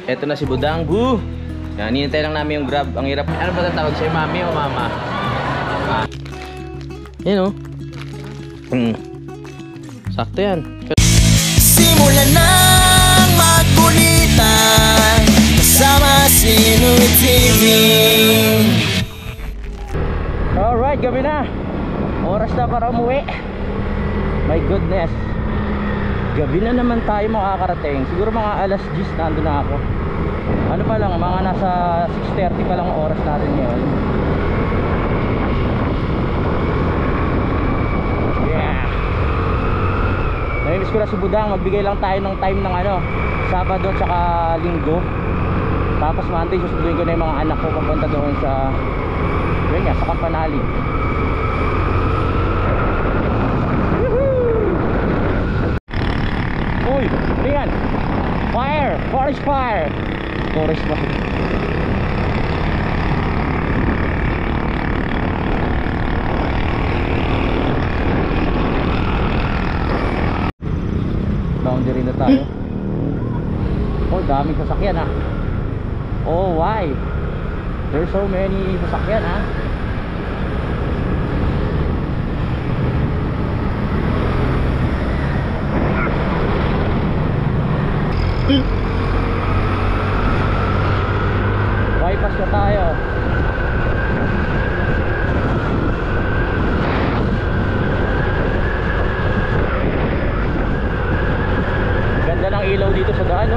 Eto na si Budang. Yan, hinintay lang namin yung Grab. Ang hirap. Ano ba tatawag sa'yo, mami o mama? Yan o. Sakto yan. Simula nang magkulitan kasama si Nuy TV. Alright, gabi na. Oras na para umuwi. My goodness. Gabi na naman tayo makakarating. Siguro mga alas 10 nandun na ako. Ano pa lang, mga nasa 6:30 pa lang ang oras natin ngayon. Yeah. Namimiss ko na si Budang. Magbigay lang tayo ng time ng Sabado tsaka Linggo. Tapos Monday susunduin ko na yung mga anak ko papunta doon sa sa Campanali. Uy, ano yan? Fire! Forest fire! Forest fire. Boundary na tayo. Oh, daming sasakyan Oh, why? There's so many sasakyan bypass na tayo. Ganda ng ilaw dito sa daan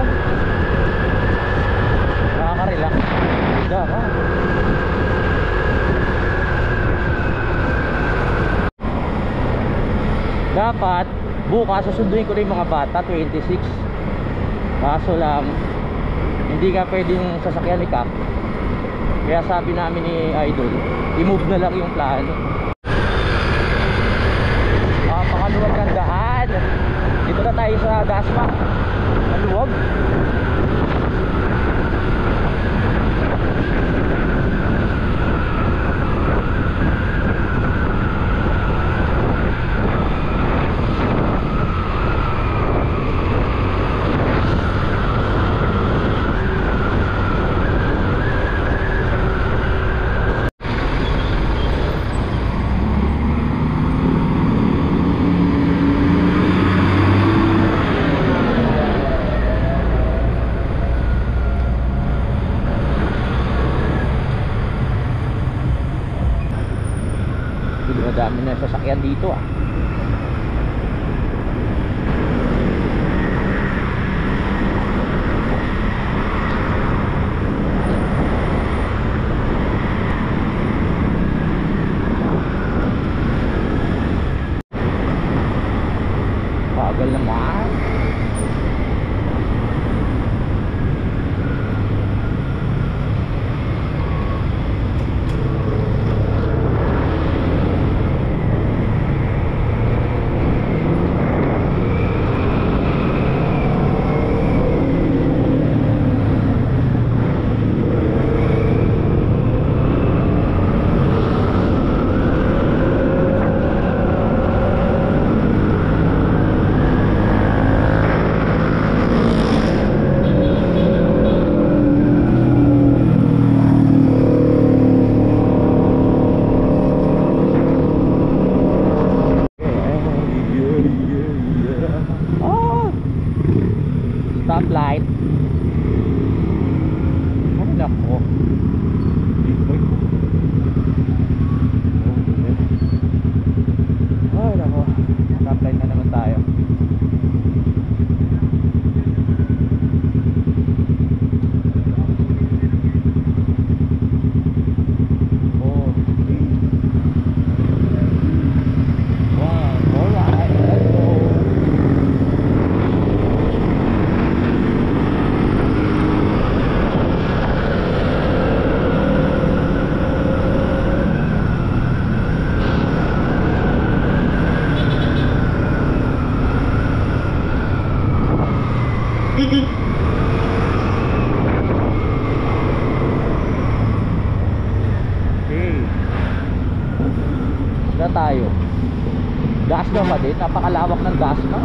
nakaka-relax. Ganda dapat bukas susunduin ko rin yung mga bata 26. Kaso lang hindi ka pwedeng sasakyan ni Kak. Kaya sabi namin ni Idol, i-move na lang yung plano. Pakaluwag ng daan. Dito na tayo sa Dasma. Maluwag. Dami na sasakyan dito Bagal naman. Stoplight. Ay nako. Ay nako. Stoplight na naman tayo. Na tayo. Dasma pa din, napakalawak ng Dasma.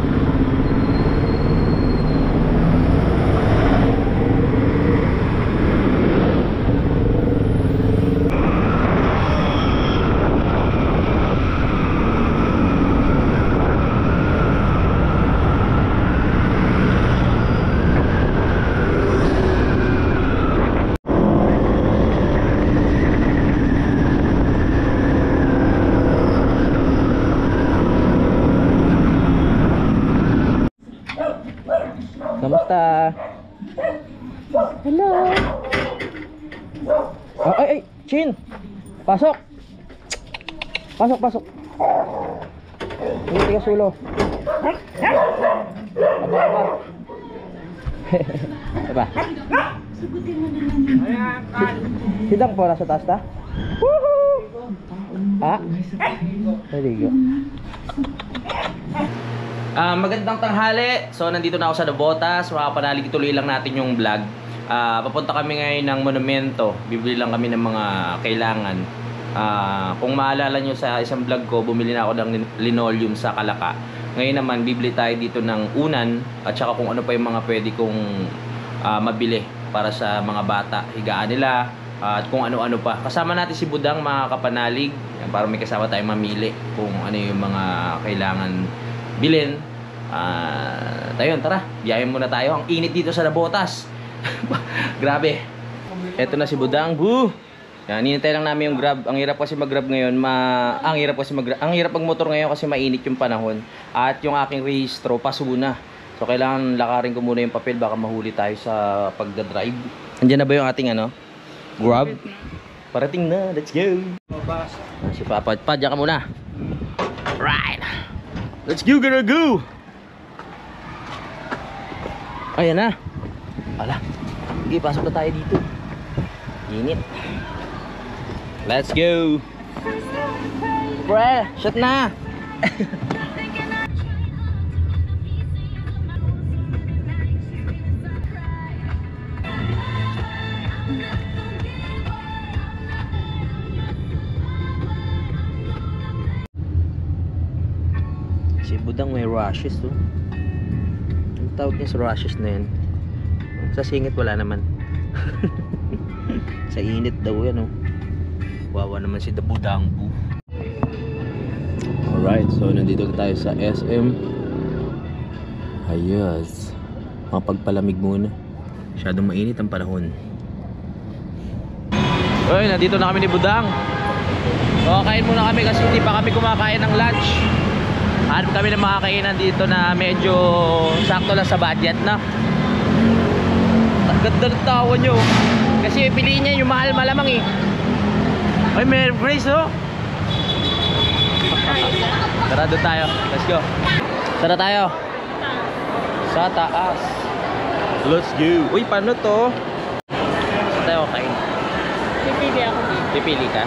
Hello. Oh, ay, Chin. Pasok. Pasok, pasok. Hindi tigas ulo. Aba, aba. Aba. Sidang po nasa taas ta? Woohoo! Ah? There you go. Magandang tanghali. So nandito na ako sa Nabotas. Makapanalig tuloy lang natin yung vlog. Papunta kami ngayon ng monumento. Bibili lang kami ng mga kailangan. Kung maalala nyo sa isang vlog ko, bumili na ako ng linoleum sa Kalaka. Ngayon naman bibili tayo dito ng unan at saka kung ano pa yung mga pwede kong mabili para sa mga bata, higaan nila at kung ano-ano pa. Kasama natin si Budang, mga kapanalig, para may kasama tayong mamili kung ano yung mga kailangan bilhin. Tayon, tara, biyahin muna tayo. Ang init dito sa Nabotas. Grabe. Eto na si Budang. Boo! Yan, hinintay lang namin yung Grab. Ang hirap kasi mag-Grab ngayon. Ang hirap mag-motor ngayon kasi mainit yung panahon. At yung aking rehistro paso na. So kailangan lakarin ko muna yung papel, baka mahuli tayo sa pagdadrive. Andiyan na ba yung ating Grab? Parating na. Let's go. Si Papa, padya ka muna. Right. Let's go, gonna go. Ayan na. Ala. Sige, pasok na tayo dito. Init. Let's go. Pre, shot na. Si Budang may rashes to. Ang tawag niya sa rashes na yan. Sa singit wala naman. Sa init daw yan, oh. Wawa naman si Budang. Alright, so nandito tayo sa SM. Ayos. Mapagpalamig muna. Masyadong mainit ang panahon. Uy, nandito na kami ni Budang. So, kain muna kami kasi hindi pa kami kumakain ng lunch. Hanap kami ng mga kainan dito na medyo sakto lang sa budget na. Ganda ng tawa nyo. Kasi piliin niya yung mahal malamang eh. Ay, may Grace, oh. Tara, doon tayo. Let's go. Tara tayo. Sa taas. Let's go. Uy, paano to? Saan tayo kain? Pipili ako dito. Pipili ka?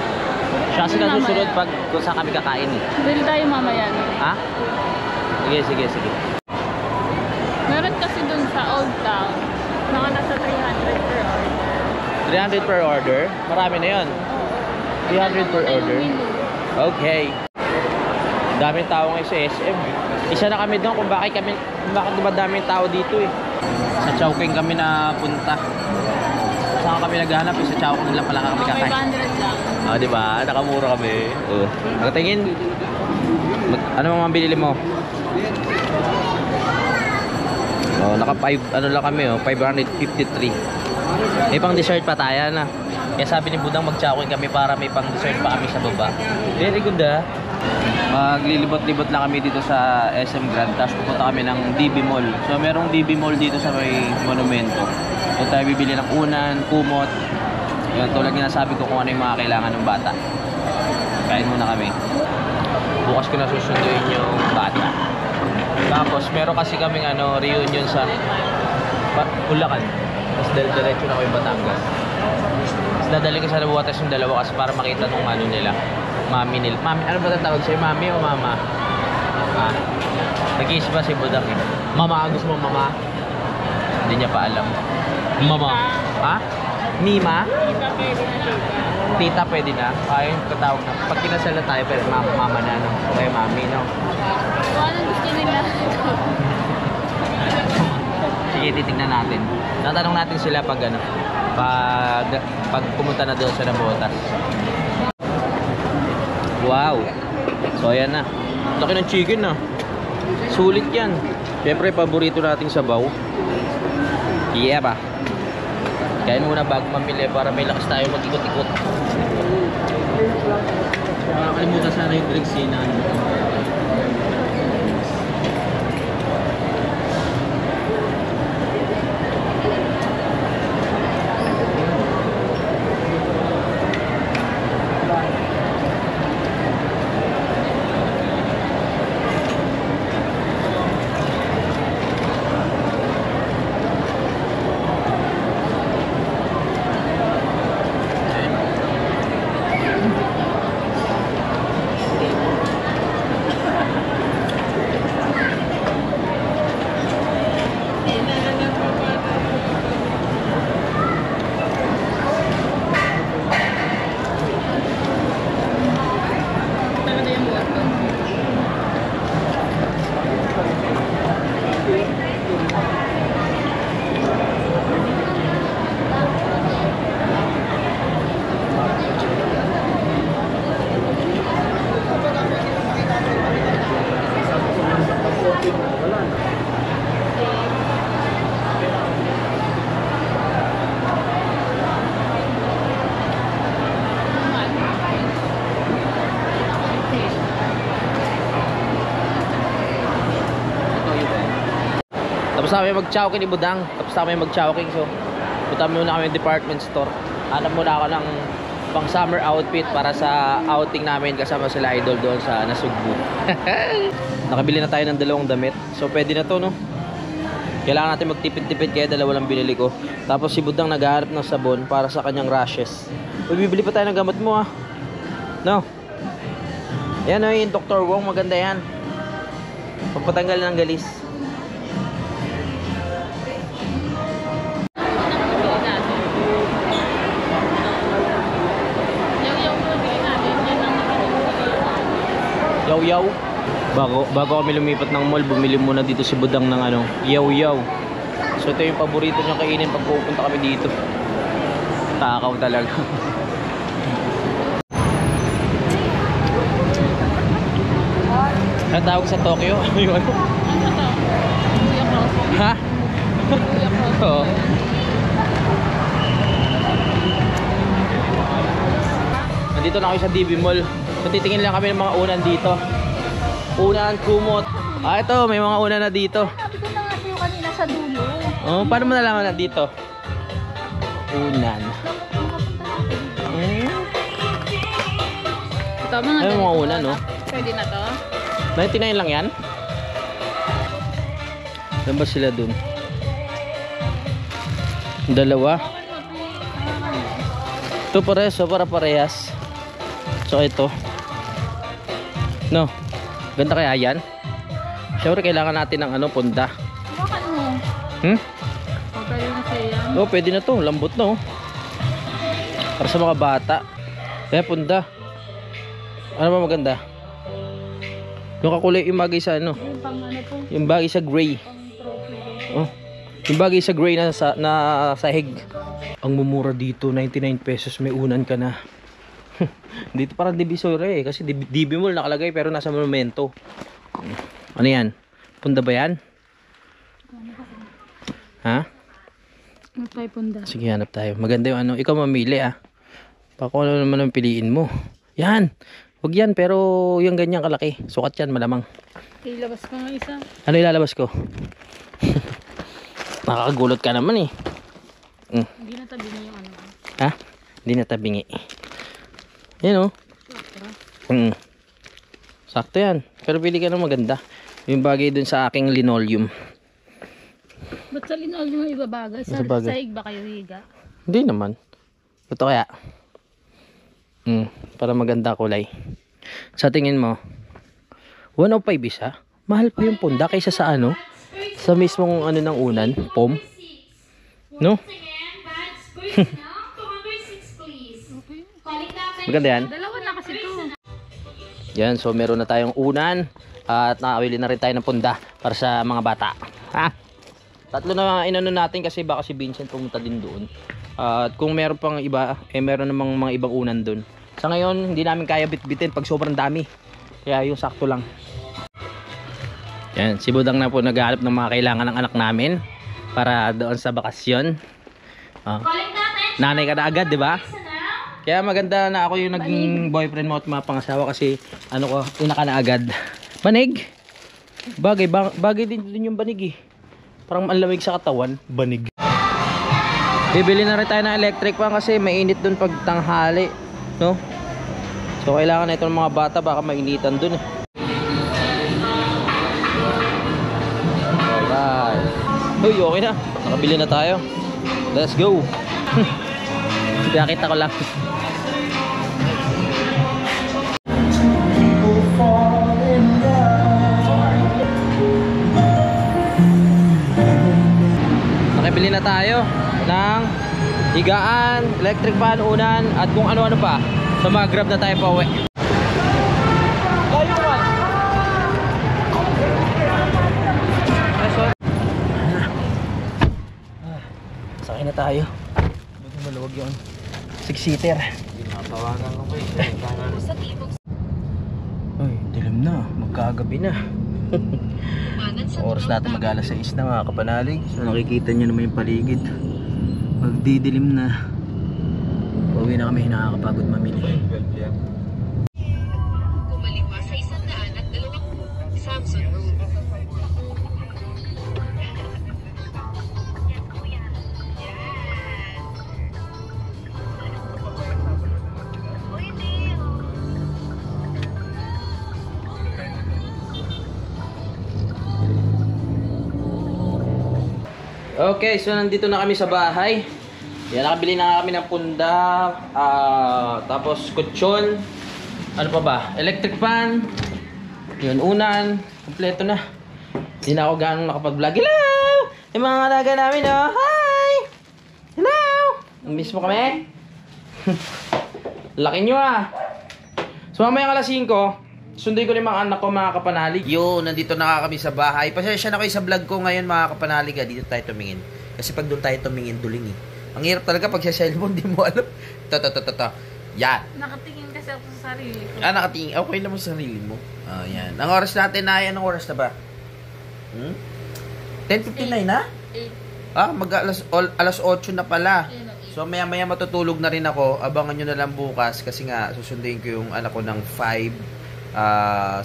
Siya kasi nasusunod pag kung saan kami kakain eh. Bili tayo mamaya. Ha? Sige. Meron kasi dun sa Old Town. Mga nasa 300 per order. 300 per order? Marami na yun. 300 per order? Okay. Daming tao ngayon sa SM. Isa na kami doon kung bakit dumadaming tao dito eh. Sa Chowking kami na punta. Saan kami naghahanap? Sa Chowking lang pala kami kakain. 500 lang. Diba? Nakamura kami. Nakatingin. Ano mga binili mo? Naka 5, ano lang kami, 553. May pang dessert pa tayo na. Kaya sabi ni Budang mag-chowking kami para may pang dessert pa kami sa baba. Very good ah. Maglilibot-libot lang kami dito sa SM Grand. Tapos pupunta kami ng DB Mall. So merong DB Mall dito sa may monumento. So tayo bibili ng unan, kumot. Yun, tulad nga nasabi ko kung ano yung mga kailangan ng bata. Kain muna kami. Bukas ko na susunduin yung bata. Tapos meron kasi kaming reunion sa Bulacan. Tapos diretso na ko yung Batangas. Tapos dadali ko sa Nabotas yung dalawa kasi para makita nung nila. Mami nila. Mami, ano ba tatawag sa'yo? Mami o mama? Nag-iisip ba si Budang eh? Mama, gusto mo mama? Hindi niya pa alam. Mama. Ha? Mima? Tita pwede na tita. Tita pwede na? Ayun, katawag na. Pag kinasal na tayo, pero mama na, no? O kaya mami, no? Kung anong gusto nila. Sige, titignan natin. Natanong natin sila pag pag pumunta na doon sa Nabotas. Wow! So, ayan na. Laki ng chicken, na. Sulit yan. Siyempre, paborito nating sabaw. Yeah ba? Kain muna bago mamili para may lakas tayo mag-ikot-ikot. Nakalimutan sana yung drinks na Tapos namin mag-chowking ni Budang. Tapos namin mag-chowking. So, punta muna kami department store. Hanap muna ako ng pang summer outfit para sa outing namin kasama sila Idol doon sa Nasugbu. Nakabili na tayo ng 2 damit. So, pwede na to, no? Kailangan natin magtipid-tipid kaya 2 lang binili ko. Tapos si Budang naghahanap ng sabon para sa kanyang rashes. Uy, bibili pa tayo ng gamot mo, ah. No? Yan, oh, yung Dr. Wong. Maganda yan. Pagpatanggal ng galis. Yaw-yaw. Bago kami lumipat ng mall, bumili muna dito si Budang ng ano, yaw-yaw. So ito yung paborito niya kainin pag pupunta kami dito. Takaw talaga. Ang tawag sa Tokyo? Yung ano? Ano to? Kuya Crossing. Ha? Kuya Crossing. Oo. Nandito na kami sa DB Mall. So titingin lang kami ng mga unan dito. Unan, kumot. Ah, ito, may mga unan na dito. Sabi ko na nga sa'yo kanina sa dulo. Oh, paano mo nalaman na dito? Unan. Ito mga Ay, mga unan, no? Pwede na to? 99 lang yan? Saan ba sila dun? 2. Ito pares, so para parehas. So ito. No. Ganda kaya yan? Siyempre kailangan natin ng ano, punda. Bakit mo? Okay na sa'yo yan. Oh, pwede na to. Lambot na, oh. Para sa mga bata. Kaya punda. Ano ba maganda? Yung kakulay, yung bagay sa ano? Yung pang ano po? Yung bagay sa gray. Pang trophy. Oh. Yung bagay sa gray na sahig. Ang mumura dito, 99 pesos, may unan ka na. Dito parang Divisoria eh, kasi DB Mall nakalagay pero nasa monumento. Ano yan? Punda ba yan? Ha? Ano tayo punda? Sige, hanap tayo. Maganda yung ano, ikaw mamili ah. Baka ano naman ang piliin mo. Yan! Huwag yan, pero yung ganyan kalaki. Sukat yan, malamang. Ilabas ko nga isa. Ano ilalabas ko? Nakakagulot ka naman eh. Hindi na tabi niya yung ano. Ha? Hindi na tabingi. Yan o. Sakto yan. Pero pili ka ng maganda. Yung bagay dun sa aking linoleum. Ba't sa linoleum yung ibabagay? Sa sahig ba kayo higa? Hindi naman. Ito kaya. Para maganda kulay. Sa tingin mo, 105 isa? Mahal pa yung punda kaysa sa ano? Sa mismong ano ng unan? Pom? No? Maganda yan? Dalawa na kasi to. Yan, so meron na tayong unan. At nakawili na rin tayo ng punda para sa mga bata. Ha? 3 na inano natin kasi baka si Vincent pumunta din doon. At kung meron pang iba, eh meron namang mga ibang unan doon. Sa ngayon, hindi namin kaya bitbitin pag sobrang dami. Kaya yung sakto lang. Yan, si Budang na po naghahanap ng mga kailangan ng anak namin para doon sa bakasyon. Nanay ka na agad, di ba? Kaya maganda na ako yung naging boyfriend mo at mga pangasawa kasi ano ko, ina ka na agad. Banig? Bagay din yung banig eh. Parang malamig sa katawan, banig. Bibili na rin tayo ng electric fan kasi mainit dun pag tanghali, no? So kailangan na ito ng mga bata, baka mainitan dun eh. Alright. Uy, okay na. Nakabili na tayo. Let's go. Nakita ko lang. Nakabili na tayo ng higaan, electric fan, unan, at kung ano-ano pa. So mag-grab na tayo pa uwi. Sakay na tayo. Buti maluwag yun. 6-seater. Tawagan ko kayo. Ay, dilim na. Magkagabi na. Oras natin mag-alas 6 na mga kapanalig. So nakikita nyo naman yung paligid. Magdidilim na. Pauwi na kami, nakakapagod mamili. Kumaliwa sa 102 Samson Road. Okay, so nandito na kami sa bahay. Yan, nakabili na kami ng punda, tapos kutsyon, ano pa ba? Electric fan, yun, unan, kompleto na. Hindi na ako ganong nakapag-vlog. Hello! Yung mga alaga namin, oh! Hi! Hello! Miss mo kami? Laki nyo ah! So mamaya alas 5, sunduin ko rin mga anak ko, mga kapanalig. Yo, nandito na kami sa bahay. Pasensya na kayo sa vlog ko ngayon, mga kapanalig. Dito tayo tumingin. Kasi pag doon tayo tumingin, duling eh. Ang hirap talaga pag sa cellphone, di mo alam. Yan. Nakatingin kasi ako sa sarili ko. Nakatingin. Okay naman sa sarili mo. Yan. Ang oras natin na, anong oras na ba? 10:59 na? 8. Alas 8 na pala. Ayun, So maya-maya matutulog na rin ako. Abangan nyo na lang bukas kasi nga susunduin ko yung anak ko ng 5.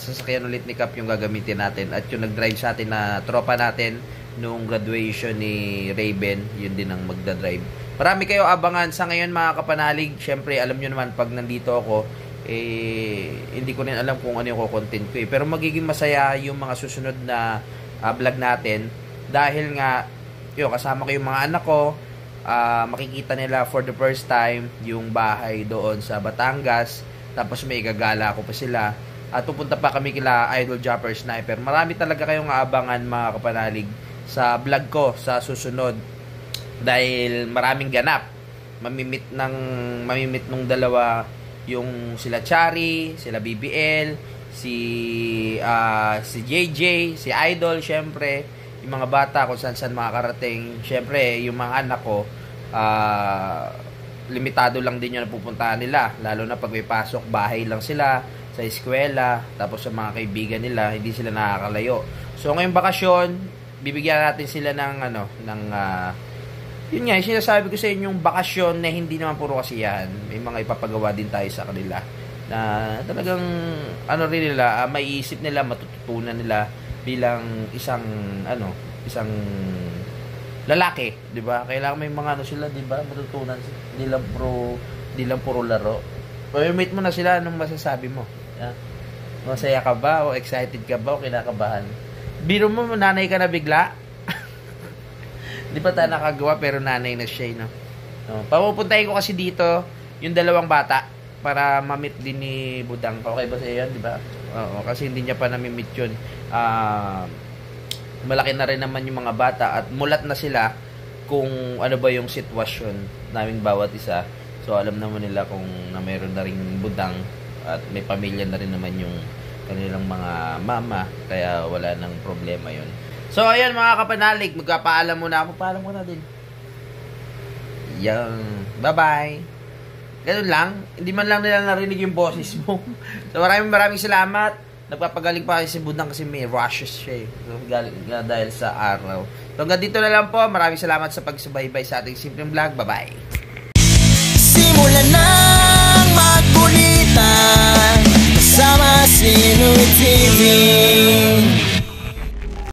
Sasakyan ulit ni Cap yung gagamitin natin. At yung nag-drive sa atin na tropa natin nung graduation ni Raven, yun din ang magdadrive. Marami kayo abangan sa ngayon, mga kapanalig. Syempre alam nyo naman pag nandito ako, hindi ko rin alam kung ano yung content ko Pero magiging masaya yung mga susunod na vlog natin. Dahil nga kasama ko yung mga anak ko. Makikita nila for the first time yung bahay doon sa Batangas. Tapos may gagala ko pa sila. At pupunta pa kami kila Idol Jumper Sniper. Marami talaga kayong aabangan, mga kapanalig, sa vlog ko sa susunod. Dahil maraming ganap. Mamimit nung dalawa yung sila Chari, sila BBL, si JJ, si Idol, syempre. Yung mga bata kung saan makakarating. Syempre, yung mga anak ko, limitado lang din yung napupuntahan nila. Lalo na pag may pasok, bahay lang sila, sa eskwela, tapos sa mga kaibigan nila, hindi sila nakakalayo. So, ngayong bakasyon, bibigyan natin sila ng, yun nga, yung sinasabi ko sa inyo, yung bakasyon na hindi naman puro kasiyahan. May mga ipapagawa din tayo sa kanila. Na talagang, rin nila, maiisip nila, matututunan nila, bilang isang lalaki, 'di ba? Kailangan may mga sila, 'di ba? Matutunan nila di lang puro laro. Pag meet mo na sila, anong masasabi mo? Masaya ka ba o excited ka ba o kinakabahan? Biro mo nanay ka na bigla. Di pa tayo nakagawa pero nanay na siya, no? Papupuntahin ko kasi dito yung dalawang bata para ma-meet din ni Budang. Okay ba sa iyo, 'di ba? Oo, kasi hindi niya pa na-meet 'yun. Malaki na rin naman yung mga bata at mulat na sila kung ano ba yung sitwasyon naming bawat isa. So alam naman nila kung na mayroon na rin budang at may pamilya na rin naman yung kanilang mga mama, kaya wala nang problema yun. So ayan, mga kapanalig, magpapaalam muna ako. Paalam ko na din. Yan. Bye-bye. Ganun lang. Hindi man lang nila narinig yung boses mo. So maraming salamat. Nagpapagaling pa kasi si Budang kasi may rushes siya dahil sa araw. So hanggang dito na lang po. Maraming salamat sa pagsubaybay sa ating simpleng vlog. Bye-bye.